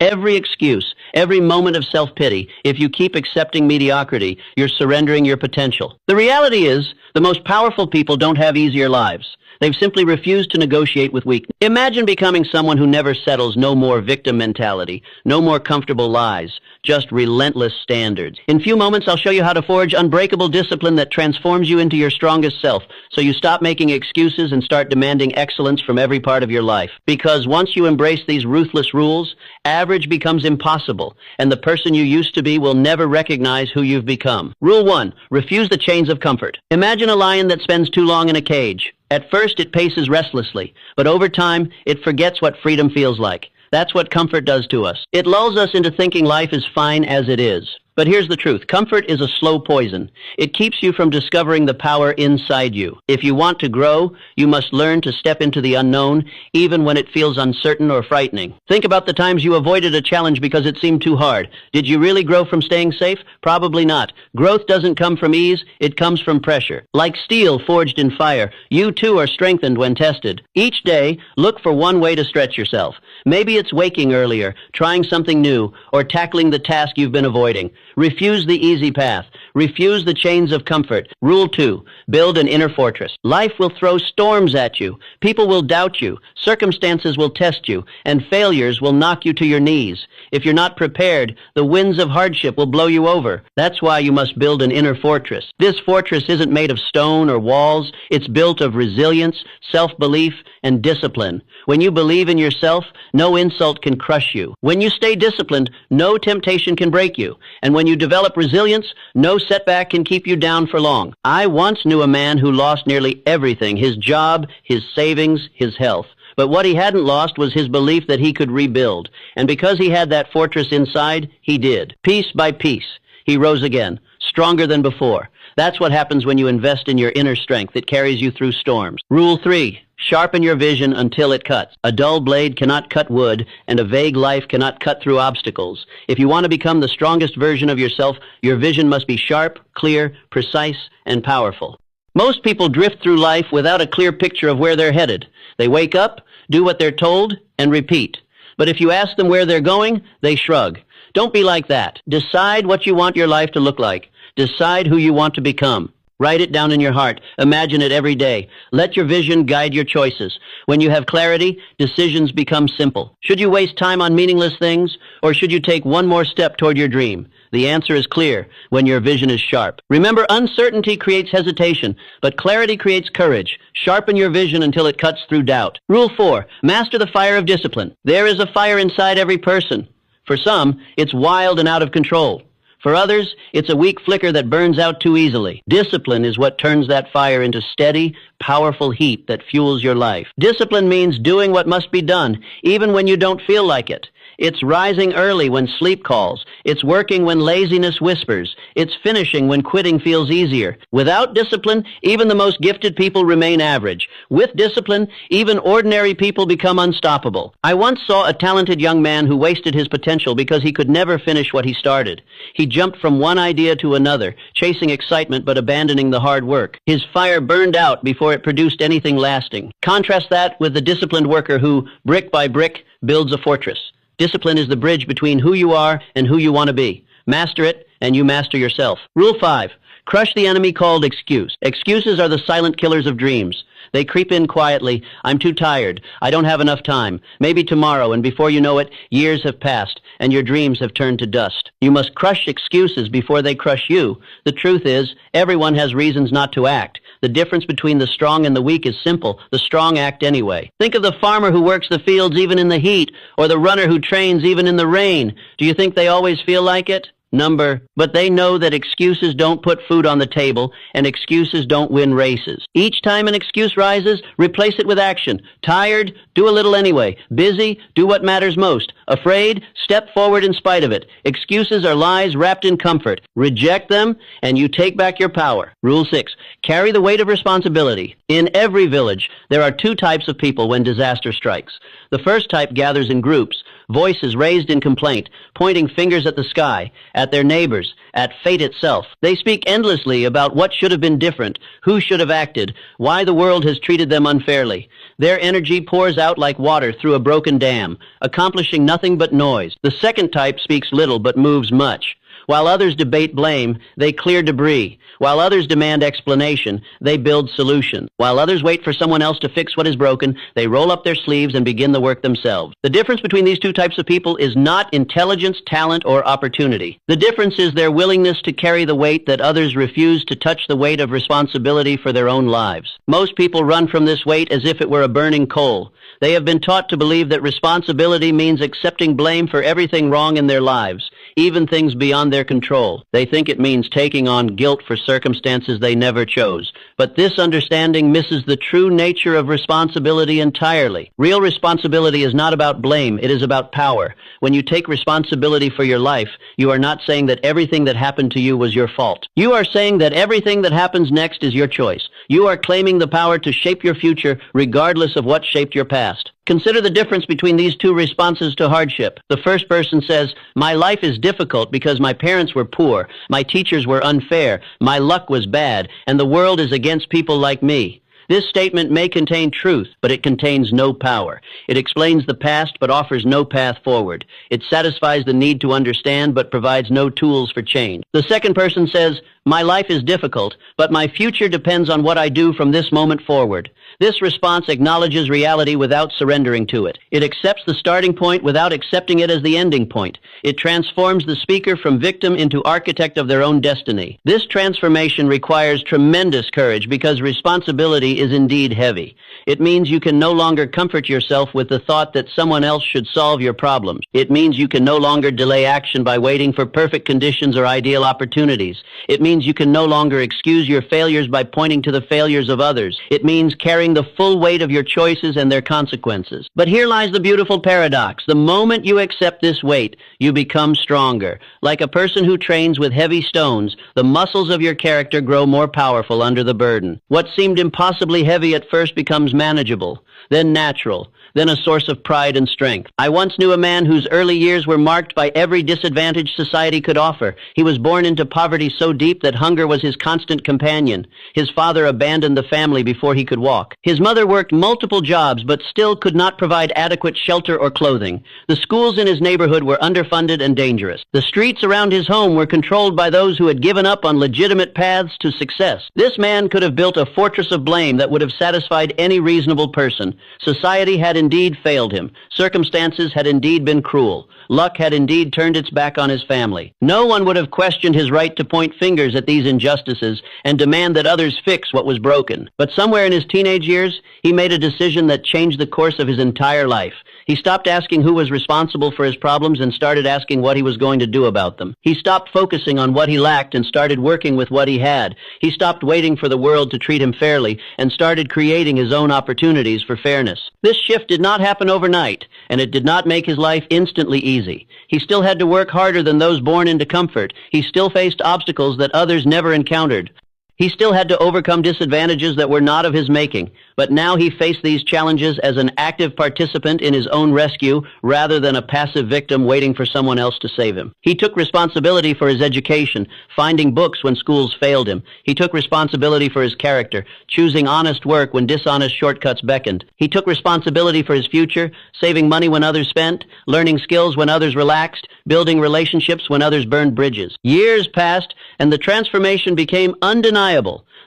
Every excuse, every moment of self-pity, if you keep accepting mediocrity, you're surrendering your potential. The reality is, the most powerful people don't have easier lives. They've simply refused to negotiate with weakness. Imagine becoming someone who never settles, no more victim mentality, no more comfortable lies, just relentless standards. In few moments, I'll show you how to forge unbreakable discipline that transforms you into your strongest self, so you stop making excuses and start demanding excellence from every part of your life. Because once you embrace these ruthless rules, average becomes impossible, and the person you used to be will never recognize who you've become. Rule 1. Refuse the chains of comfort. Imagine a lion that spends too long in a cage. At first, it paces restlessly, but over time, it forgets what freedom feels like. That's what comfort does to us. It lulls us into thinking life is fine as it is. But here's the truth. Comfort is a slow poison. It keeps you from discovering the power inside you. If you want to grow, you must learn to step into the unknown, even when it feels uncertain or frightening. Think about the times you avoided a challenge because it seemed too hard. Did you really grow from staying safe? Probably not. Growth doesn't come from ease, it comes from pressure. Like steel forged in fire, you too are strengthened when tested. Each day, look for one way to stretch yourself. Maybe it's waking earlier, trying something new, or tackling the task you've been avoiding. Refuse the easy path. Refuse the chains of comfort. Rule 2. Build an inner fortress. Life will throw storms at you. People will doubt you. Circumstances will test you. And failures will knock you to your knees. If you're not prepared, the winds of hardship will blow you over. That's why you must build an inner fortress. This fortress isn't made of stone or walls. It's built of resilience, self-belief, and discipline. When you believe in yourself, no insult can crush you. When you stay disciplined, no temptation can break you. And when you develop resilience, no setback can keep you down for long. I once knew a man who lost nearly everything, his job, his savings, his health. But what he hadn't lost was his belief that he could rebuild. And because he had that fortress inside, he did. Piece by piece, he rose again, stronger than before. That's what happens when you invest in your inner strength. It carries you through storms. Rule 3. Sharpen your vision until it cuts. A dull blade cannot cut wood, and a vague life cannot cut through obstacles. If you want to become the strongest version of yourself, your vision must be sharp, clear, precise, and powerful. Most people drift through life without a clear picture of where they're headed. They wake up, do what they're told, and repeat. But if you ask them where they're going, they shrug. Don't be like that. Decide what you want your life to look like. Decide who you want to become. Write it down in your heart. Imagine it every day. Let your vision guide your choices. When you have clarity, decisions become simple. Should you waste time on meaningless things, or should you take one more step toward your dream? The answer is clear when your vision is sharp. Remember, uncertainty creates hesitation, but clarity creates courage. Sharpen your vision until it cuts through doubt. Rule 4. Master the fire of discipline. There is a fire inside every person. For some, it's wild and out of control. For others, it's a weak flicker that burns out too easily. Discipline is what turns that fire into steady, powerful heat that fuels your life. Discipline means doing what must be done, even when you don't feel like it. It's rising early when sleep calls. It's working when laziness whispers. It's finishing when quitting feels easier. Without discipline, even the most gifted people remain average. With discipline, even ordinary people become unstoppable. I once saw a talented young man who wasted his potential because he could never finish what he started. He jumped from one idea to another, chasing excitement but abandoning the hard work. His fire burned out before it produced anything lasting. Contrast that with the disciplined worker who, brick by brick, builds a fortress. Discipline is the bridge between who you are and who you want to be. Master it, and you master yourself. Rule 5. Crush the enemy called excuse. Excuses are the silent killers of dreams. They creep in quietly. I'm too tired. I don't have enough time. Maybe tomorrow, and before you know it, years have passed, and your dreams have turned to dust. You must crush excuses before they crush you. The truth is, everyone has reasons not to act. The difference between the strong and the weak is simple. The strong act anyway. Think of the farmer who works the fields even in the heat, or the runner who trains even in the rain. Do you think they always feel like it? But they know that excuses don't put food on the table, and excuses don't win races. Each time an excuse rises, replace it with action. Tired? Do a little anyway. Busy? Do what matters most. Afraid? Step forward in spite of it. Excuses are lies wrapped in comfort. Reject them, and you take back your power. Rule 6. Carry the weight of responsibility. In every village, there are 2 types of people when disaster strikes. The first type gathers in groups, voices raised in complaint, pointing fingers at the sky, at their neighbors, at fate itself. They speak endlessly about what should have been different, who should have acted, why the world has treated them unfairly. Their energy pours out like water through a broken dam, accomplishing nothing but noise. The second type speaks little but moves much. While others debate blame, they clear debris. While others demand explanation, they build solutions. While others wait for someone else to fix what is broken, they roll up their sleeves and begin the work themselves. The difference between these two types of people is not intelligence, talent, or opportunity. The difference is their willingness to carry the weight that others refuse to touch, the weight of responsibility for their own lives. Most people run from this weight as if it were a burning coal. They have been taught to believe that responsibility means accepting blame for everything wrong in their lives, even things beyond their control. They think it means taking on guilt for circumstances they never chose. But this understanding misses the true nature of responsibility entirely. Real responsibility is not about blame, it is about power. When you take responsibility for your life, you are not saying that everything that happened to you was your fault. You are saying that everything that happens next is your choice. You are claiming the power to shape your future regardless of what shaped your past. Consider the difference between these two responses to hardship. The first person says, "My life is difficult because my parents were poor, my teachers were unfair, my luck was bad, and the world is against people like me." This statement may contain truth, but it contains no power. It explains the past, but offers no path forward. It satisfies the need to understand, but provides no tools for change. The second person says, "My life is difficult, but my future depends on what I do from this moment forward." This response acknowledges reality without surrendering to it. It accepts the starting point without accepting it as the ending point. It transforms the speaker from victim into architect of their own destiny. This transformation requires tremendous courage because responsibility is indeed heavy. It means you can no longer comfort yourself with the thought that someone else should solve your problems. It means you can no longer delay action by waiting for perfect conditions or ideal opportunities. It means you can no longer excuse your failures by pointing to the failures of others. It means carrying the full weight of your choices and their consequences. But here lies the beautiful paradox. The moment you accept this weight, you become stronger. Like a person who trains with heavy stones, the muscles of your character grow more powerful under the burden. What seemed impossibly heavy at first becomes manageable, then natural, then a source of pride and strength. I once knew a man whose early years were marked by every disadvantage society could offer. He was born into poverty so deep that hunger was his constant companion. His father abandoned the family before he could walk. His mother worked multiple jobs but still could not provide adequate shelter or clothing. The schools in his neighborhood were underfunded and dangerous. The streets around his home were controlled by those who had given up on legitimate paths to success. This man could have built a fortress of blame that would have satisfied any reasonable person. Society had indeed failed him. Circumstances had indeed been cruel. Luck had indeed turned its back on his family. No one would have questioned his right to point fingers at these injustices and demand that others fix what was broken. But somewhere in his teenage years, he made a decision that changed the course of his entire life. He stopped asking who was responsible for his problems and started asking what he was going to do about them. He stopped focusing on what he lacked and started working with what he had. He stopped waiting for the world to treat him fairly and started creating his own opportunities for fairness. This shift did not happen overnight, and it did not make his life instantly easy. He still had to work harder than those born into comfort. He still faced obstacles that others never encountered. He still had to overcome disadvantages that were not of his making, but now he faced these challenges as an active participant in his own rescue rather than a passive victim waiting for someone else to save him. He took responsibility for his education, finding books when schools failed him. He took responsibility for his character, choosing honest work when dishonest shortcuts beckoned. He took responsibility for his future, saving money when others spent, learning skills when others relaxed, building relationships when others burned bridges. Years passed, and the transformation became undeniable.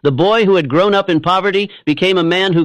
The boy who had grown up in poverty became a man who